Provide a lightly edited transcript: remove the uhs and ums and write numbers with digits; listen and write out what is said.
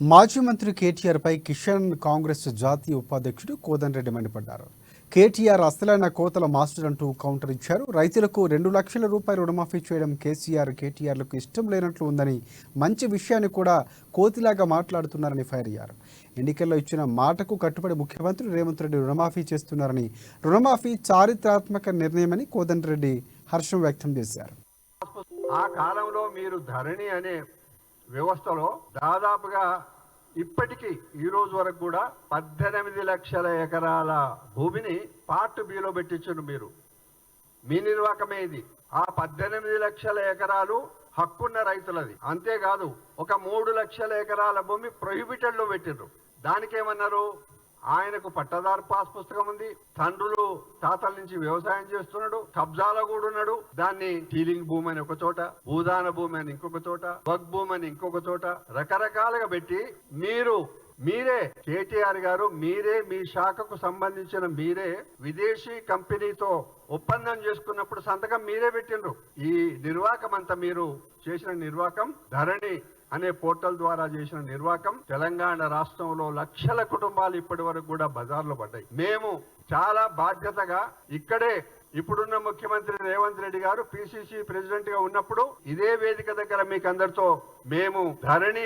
మాజీ మంత్రి కేటీఆర్ పై కిషన్ కాంగ్రెస్ జాతీయ ఉపాధ్యక్షుడు కోదండరెడ్డి మండిపడ్డారు. కేటీఆర్ అసలైన కోతల మాస్టర్ అంటూ కౌంటర్ ఇచ్చారు. రైతులకు 2 లక్షల రూపాయలు రుణమాఫీ చేయడం కేటీఆర్లకు ఇష్టం లేనట్లు ఉందని, మంచి విషయాన్ని కూడా కోతిలాగా మాట్లాడుతున్నారని ఫైర్ అయ్యారు. ఎన్నికల్లో ఇచ్చిన మాటకు కట్టుబడి ముఖ్యమంత్రి రేవంత్ రెడ్డి రుణమాఫీ చేస్తున్నారని, రుణమాఫీ చారిత్రాత్మక నిర్ణయమని కోదండరెడ్డి హర్షం వ్యక్తం చేశారు. ఆ కాలంలో మీరు ధరణి అనే వ్యవస్థలో దాదాపుగా ఇప్పటికీ ఈ రోజు వరకు కూడా 18 లక్షల ఎకరాల భూమిని పార్ట్ బిలో పెట్టించారు. మీరు మీ నిర్వాహకమే ఇది. ఆ 18 లక్షల ఎకరాలు హక్కున్న రైతులది. అంతేకాదు ఒక 3 లక్షల ఎకరాల భూమి ప్రొహిబిటెడ్ లో పెట్టిండ్రు. దానికేమన్నారు, ఆయనకు పట్టదారు పాస్ పుస్తకం ఉంది, తండ్రులు తాతల నుంచి వ్యవసాయం చేస్తున్నాడు, కబ్జాలో కూడా ఉన్నాడు. దాన్ని టీలింగ్ భూమి అని ఒక చోట, భూదాన భూమి అని ఇంకొక చోట, వక్ భూమి అని ఇంకొక చోట రకరకాలుగా పెట్టి మీరే కేటీఆర్ గారు మీరే మీ శాఖకు సంబంధించిన మీరే విదేశీ కంపెనీతో ఒప్పందం చేసుకున్నప్పుడు సంతకం మీరే పెట్టిండ్రు. ఈ నిర్వాహకం అంతా మీరు చేసిన నిర్వాహకం ధరణి అనే పోర్టల్ ద్వారా చేసిన నిర్వాహకం తెలంగాణ రాష్ట్రంలో లక్షల కుటుంబాలు ఇప్పటి వరకు కూడా బజార్లో పడ్డాయి. మేము చాలా బాధ్యతగా ఇక్కడే ఇప్పుడున్న ముఖ్యమంత్రి రేవంత్ రెడ్డి గారు పిసిసి ప్రెసిడెంట్ గా ఉన్నప్పుడు ఇదే వేదిక దగ్గర మీకు అందరితో మేము ధరణి